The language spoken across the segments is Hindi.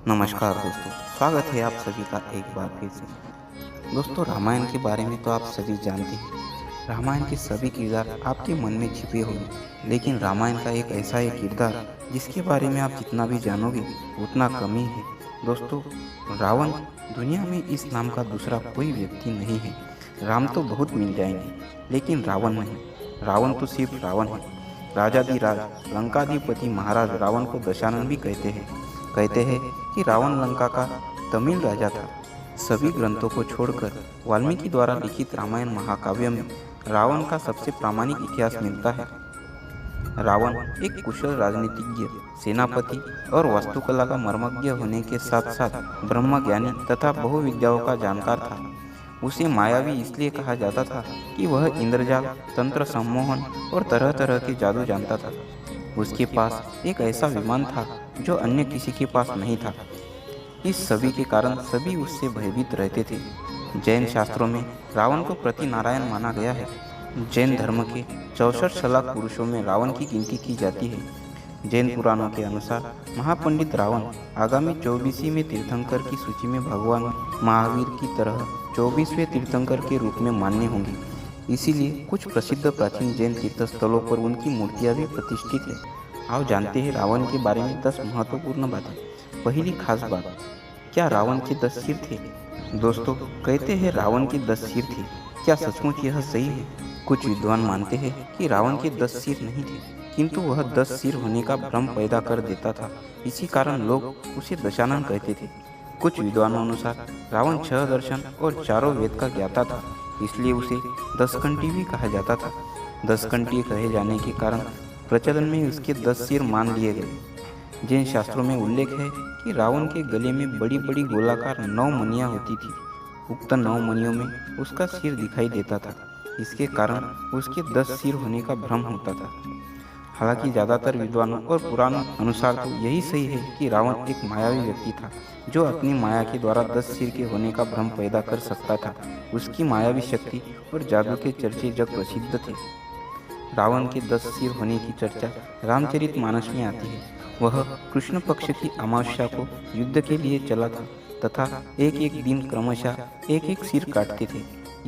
नमस्कार दोस्तों, स्वागत है आप सभी का एक बार फिर से। दोस्तों, रामायण के बारे में तो आप सभी जानते हैं। रामायण के सभी किरदार आपके मन में छिपे होंगे, लेकिन रामायण का एक ऐसा एक किरदार जिसके बारे में आप जितना भी जानोगे उतना कम ही है। दोस्तों, रावण दुनिया में इस नाम का दूसरा कोई व्यक्ति नहीं है। राम तो बहुत मिल जाएंगे, लेकिन रावण नहीं। रावण तो सिर्फ रावण है। राजाधिराज लंकाधिपति महाराज रावण को दशानन भी कहते हैं कि रावण लंका का तमिल राजा था। सभी ग्रंथों को छोड़कर वाल्मीकि द्वारा लिखित रामायण महाकाव्य में रावण का सबसे प्रामाणिक इतिहास मिलता है। रावण एक कुशल राजनीतिज्ञ, सेनापति और वास्तुकला का मर्मज्ञ होने के साथ साथ ब्रह्मज्ञानी तथा बहुविद्याओं का जानकार था। उसे मायावी इसलिए कहा जाता था कि वह इंद्रजाल, तंत्र सम्मोहन और तरह तरह के जादू जानता था। उसके पास एक ऐसा विमान था जो अन्य किसी के पास नहीं था। इस सभी के कारण सभी उससे भयभीत रहते थे। जैन शास्त्रों में रावण को प्रति नारायण माना गया है। जैन धर्म के 64 सलाख पुरुषों में रावण की गिनती की जाती है। जैन पुराणों के अनुसार महापंडित रावण आगामी 24वें तीर्थंकर की सूची में भगवान महावीर की तरह 24वें तीर्थंकर के रूप में मान्य होंगे। इसीलिए कुछ प्रसिद्ध प्राचीन जैन तीर्थस्थलों पर उनकी मूर्तियां भी प्रतिष्ठित है। आओ जानते हैं रावण के बारे में 10 महत्वपूर्ण बातें। पहली खास बात, क्या रावण के 10 सिर थे? दोस्तों, कहते हैं रावण के 10 सिर थे। क्या सचमुच यह सही है? कुछ विद्वान मानते हैं कि रावण के 10 सिर नहीं थे, किंतु वह 10 सिर होने का भ्रम पैदा कर देता था। इसी कारण लोग उसे दशानन कहते थे। कुछ विद्वानों अनुसार रावण 6 दर्शन और चारों वेद का ज्ञाता था, इसलिए उसे 10कंठी भी कहा जाता था। 10कंठी कहे जाने के कारण प्रचलन में उसके 10 सिर मान लिए गए। जैन शास्त्रों में उल्लेख है कि रावण के गले में बड़ी बड़ी गोलाकार 9 मणियां होती थी। उक्त 9 मणियों में उसका सिर दिखाई देता था। इसके कारण उसके 10 सिर होने का भ्रम होता था। हालांकि ज़्यादातर विद्वानों और पुराणों अनुसार तो यही सही है कि रावण एक मायावी व्यक्ति था जो अपनी माया के द्वारा 10 सिर के होने का भ्रम पैदा कर सकता था। उसकी मायावी शक्ति और जादू के चर्चे जग प्रसिद्ध थे। रावण के 10 सिर होने की चर्चा रामचरितमानस में आती है। वह कृष्ण पक्ष की अमावस्या को युद्ध के लिए चला था तथा एक एक दिन क्रमशः एक एक सिर काटते थे।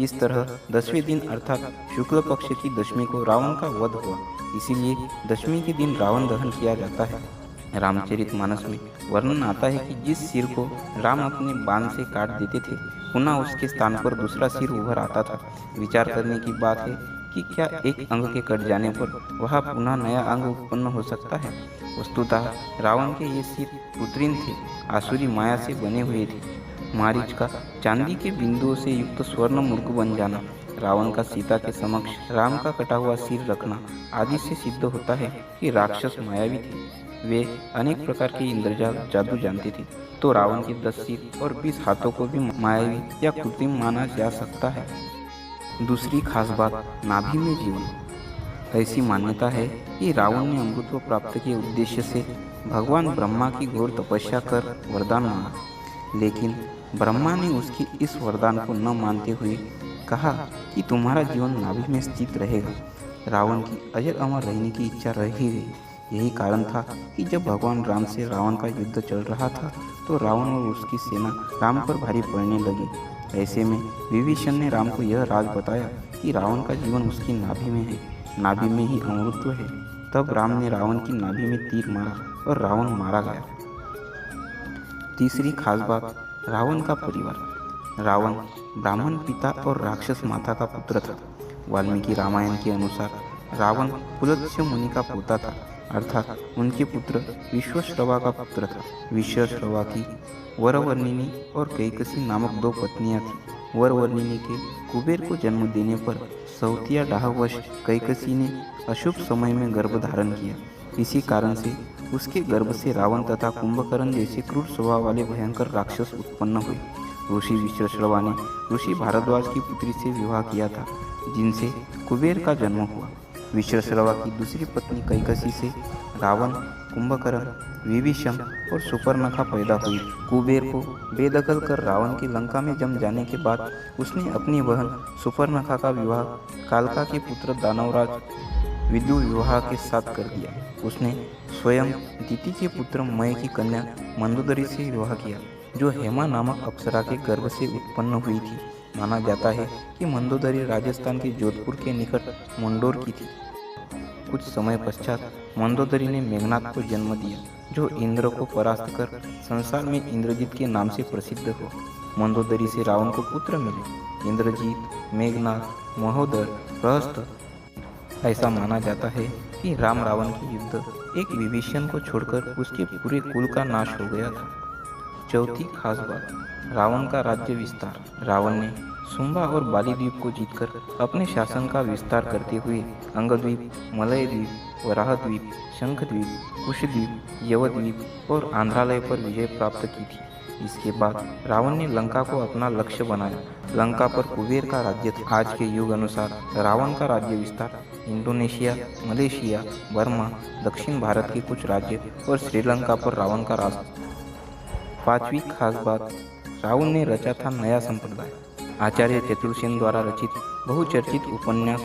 इस तरह 10वें दिन अर्थात शुक्ल पक्ष की दशमी को रावण का वध हुआ। इसीलिए दशमी के दिन रावण दहन किया जाता है। रामचरितमानस में वर्णन आता है कि जिस सिर को राम अपने बाण से काट देते थे, पुनः उसके स्थान पर दूसरा सिर उभर आता था। विचार करने की बात है कि क्या एक अंग के कट जाने पर वह पुनः नया अंग उत्पन्न हो सकता है? वस्तुतः रावण के ये सिर कृत्रिम थे, आसुरी माया से बने हुए थे। मारीच का चांदी के बिंदुओं से युक्त स्वर्ण मुर्ग बन जाना, रावण का सीता के समक्ष राम का कटा हुआ सिर रखना आदि से सिद्ध होता है कि राक्षस मायावी थे। वे अनेक प्रकार के इंद्रजाल जादू जानते थे। तो रावण के 10 सिर और 20 हाथों को भी मायावी या कृत्रिम माना जा सकता है। दूसरी खास बात, नाभि में जीवन। ऐसी मान्यता है कि रावण ने अमृतत्व प्राप्त के उद्देश्य से भगवान ब्रह्मा की घोर तपस्या कर वरदान मांगा, लेकिन ब्रह्मा ने उसकी इस वरदान को न मानते हुए कहा कि तुम्हारा जीवन नाभि में स्थित रहेगा। रावण की अजर अमर रहने की इच्छा रह ही गई। यही कारण था कि जब भगवान राम से रावण का युद्ध चल रहा था तो रावण और उसकी सेना राम पर भारी पड़ने लगी। ऐसे में विभीषण ने राम को यह राज बताया कि रावण का जीवन उसकी नाभि में है, नाभि में ही अमृतत्व है। तब राम ने रावण की नाभि में तीर मारा और रावण मारा गया। तीसरी खास बात, रावण का परिवार। रावण ब्राह्मण पिता और राक्षस माता का पुत्र था। वाल्मीकि रामायण के अनुसार रावण पुलत्स्य मुनि का पोता था, अर्थात उनके पुत्र विश्वश्रवा का पुत्र था। विश्वश्रवा की वरवर्णिनी और कैकसी नामक 2 पत्नियां थीं। वरवर्णिनी के कुबेर को जन्म देने पर सौतिया डाहवश कैकसी ने अशुभ समय में गर्भ धारण किया। इसी कारण से उसके गर्भ से रावण तथा कुंभकर्ण जैसे क्रूर स्वभाव वाले भयंकर राक्षस उत्पन्न हुए। ऋषि विश्वश्रवा ने ऋषि भारद्वाज की पुत्री से विवाह किया था, जिनसे कुबेर का जन्म हुआ। विश्वश्रवा की दूसरी पत्नी कैकसी से रावण, कुंभकर्ण, विभीषण और सुपर्णखा पैदा हुई। कुबेर को बेदखल कर रावण के लंका में जम जाने के बाद उसने अपनी बहन सुपर्णखा का विवाह कालका के पुत्र दानवराज विदुर विवाह के साथ कर दिया। उसने स्वयं दिति के पुत्र मय की कन्या मंदोदरी से विवाह किया, जो हेमा नामक अप्सरा के गर्भ से उत्पन्न हुई थी। माना जाता है कि मंदोदरी राजस्थान के जोधपुर के निकट मंडोर की थी। कुछ समय पश्चात मंदोदरी ने मेघनाथ को जन्म दिया, जो इंद्र को परास्त कर संसार में इंद्रजीत के नाम से प्रसिद्ध हो। मंदोदरी से रावण को पुत्र मिले, इंद्रजीत, मेघनाथ, महोदर, प्रहस्त। ऐसा माना जाता है कि राम रावण की युद्ध एक विभीषण को छोड़कर उसके पूरे कुल का नाश हो गया था। चौथी खास बात, रावण का राज्य विस्तार। रावण ने सुंबा और बाली द्वीप को जीतकर अपने शासन का विस्तार करते हुए अंगद्वीप, मलय द्वीप, वराह द्वीप, शंखद्वीप, कुशद्वीप, यवद्वीप और आंध्रालय पर विजय प्राप्त की थी। इसके बाद रावण ने लंका को अपना लक्ष्य बनाया। लंका पर कुबेर का राज्य था। आज के युग अनुसार रावण का राज्य विस्तार इंडोनेशिया, मलेशिया, बर्मा, दक्षिण भारत के कुछ राज्य और श्रीलंका पर रावण का राज। पांचवी खास बात, रावण ने रचा था नया संप्रदाय। आचार्य चतुर्सेन द्वारा रचित बहुचर्चित उपन्यास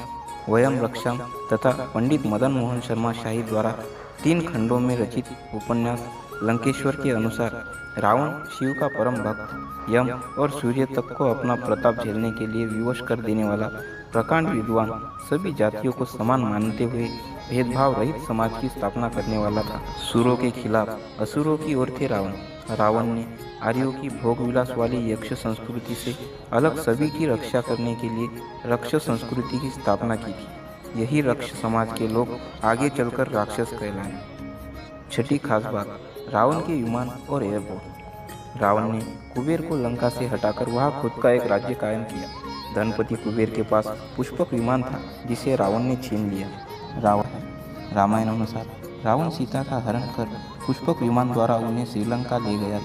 वयम रक्षाम तथा पंडित मदन मोहन शर्मा शाही द्वारा 3 खंडों में रचित उपन्यास लंकेश्वर के अनुसार रावण शिव का परम भक्त, यम और सूर्य तक को अपना प्रताप झेलने के लिए विवश कर देने वाला प्रकांड विद्वान, सभी जातियों को समान मानते हुए भेदभाव रहित समाज की स्थापना करने वाला था। सुरों के खिलाफ असुरों की ओर थे रावण। रावण ने आर्यों की भोग विलास वाली यक्ष संस्कृति से अलग सभी की रक्षा करने के लिए रक्ष संस्कृति की स्थापना की थी। यही रक्ष समाज के लोग आगे चलकर राक्षस कहलाए। छठी खास बात, रावण के विमान और एयरपोर्ट। रावण ने कुबेर को लंका से हटाकर वहां खुद का एक राज्य कायम किया। धनपति कुबेर के पास पुष्पक विमान था, जिसे रावण ने छीन लिया। रामायण अनुसार रावण सीता का हरण कर पुष्पक विमान द्वारा उन्हें श्रीलंका ले गया।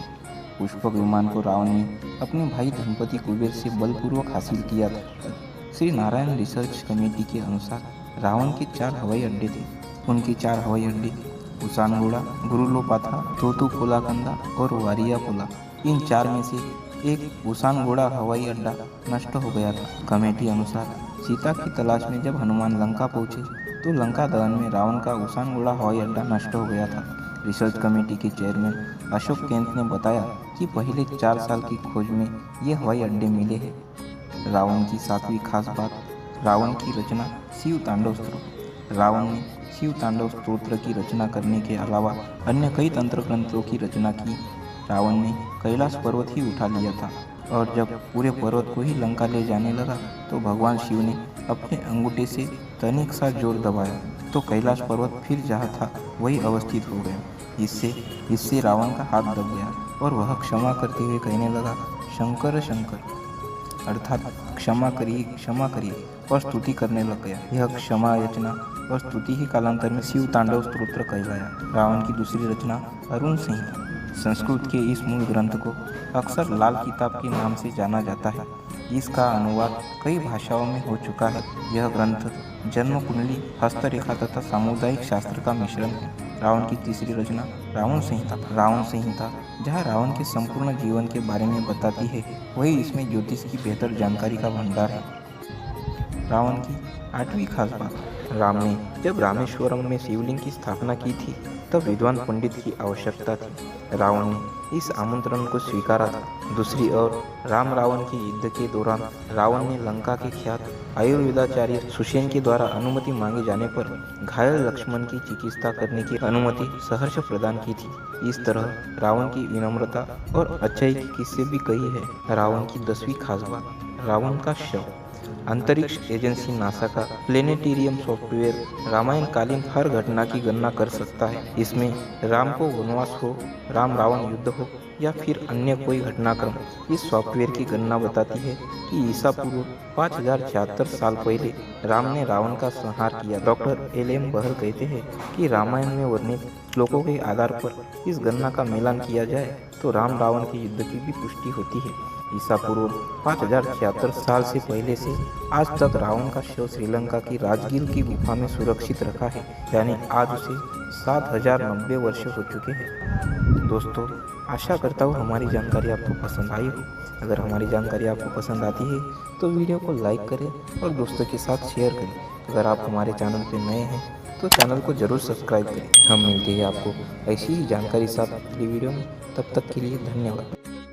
पुष्पक विमान को रावण ने अपने भाई धनपति कुबेर से बलपूर्वक हासिल किया था। श्री नारायण रिसर्च कमेटी के अनुसार रावण के 4 हवाई अड्डे थे। उनके 4 हवाई अड्डे उसानगुड़ा, गुरुलोपाथा, तोतुपोलाकंदा और वारियापोला। इन 4 में से एक उसानगुड़ा हवाई अड्डा नष्ट हो गया था। कमेटी अनुसार सीता की तलाश में जब हनुमान लंका पहुंचे तो लंका दहन में रावण का उसानगुड़ा हवाई अड्डा नष्ट हो गया था। रिसर्च कमेटी के चेयरमैन अशोक केंत ने बताया कि पहले 4 साल की खोज में ये हवाई अड्डे मिले हैं। रावण की 7वीं खास बात, रावण की रचना शिव तांडव स्तोत्र। रावण ने शिव तांडव स्तोत्र की रचना करने के अलावा अन्य कई तंत्र ग्रंथों की रचना की। रावण ने कैलाश पर्वत ही उठा लिया था और जब पूरे पर्वत को ही लंका ले जाने लगा तो भगवान शिव ने अपने अंगूठे से तनिक सा जोर दबाया तो कैलाश पर्वत फिर जहाँ था वही अवस्थित हो गया। इससे रावण का हाथ दब गया और वह क्षमा करते हुए कहने लगा, शंकर शंकर, अर्थात क्षमा करिए और स्तुति करने लग गया। यह क्षमा याचना और स्तुति ही कालांतर में शिव तांडव स्तोत्र कहलाया। रावण की दूसरी रचना अरुण संहिता। संस्कृत के इस मूल ग्रंथ को अक्सर लाल किताब के नाम से जाना जाता है। इसका अनुवाद कई भाषाओं में हो चुका है। यह ग्रंथ जन्म कुंडली, हस्तरेखा तथा सामुदायिक शास्त्र का मिश्रण है। रावण की तीसरी रचना रावण संहिता जहाँ रावण के संपूर्ण जीवन के बारे में बताती है, वही इसमें ज्योतिष की बेहतर जानकारी का भंडार है। रावण की 8वीं खास बात, राम ने जब रामेश्वरम में शिवलिंग की स्थापना की थी तब विद्वान पंडित की आवश्यकता थी। रावण ने इस आमंत्रण को स्वीकारा था। दूसरी ओर राम रावण के युद्ध के दौरान रावण ने लंका के ख्यात आयुर्वेदाचार्य सुषेण के द्वारा अनुमति मांगे जाने पर घायल लक्ष्मण की चिकित्सा करने की अनुमति सहर्ष प्रदान की थी। इस तरह रावण की विनम्रता और अच्छाई के किस्से भी कही है। रावण की 10वीं खास बात, रावण का शव। अंतरिक्ष एजेंसी नासा का प्लेनेटेरियम सॉफ्टवेयर रामायण कालीन हर घटना की गणना कर सकता है। इसमें राम को वनवास हो, राम रावण युद्ध हो या फिर अन्य कोई घटनाक्रम, इस सॉफ्टवेयर की गणना बताती है कि ईसा पूर्व 5076 साल पहले राम ने रावण का संहार किया। डॉक्टर LM बहल कहते हैं कि रामायण में वर्णित श्लोकों के आधार पर इस गणना का मिलान किया जाए तो राम रावण के युद्ध की भी पुष्टि होती है। ईसा पूर्व 5076 साल से पहले से आज तक रावण का शव श्रीलंका की राजगीर की गुफा में सुरक्षित रखा है, यानी आज उसे 7090 वर्ष हो चुके हैं। दोस्तों, आशा करता हूँ हमारी जानकारी आपको पसंद आई हो। अगर हमारी जानकारी आपको पसंद आती है तो वीडियो को लाइक करें और दोस्तों के साथ शेयर करें। अगर आप हमारे चैनल पर नए हैं तो चैनल को ज़रूर सब्सक्राइब करें। हम मिलते हैं आपको ऐसी ही जानकारी साथ अगली वीडियो में। तब तक के लिए धन्यवाद।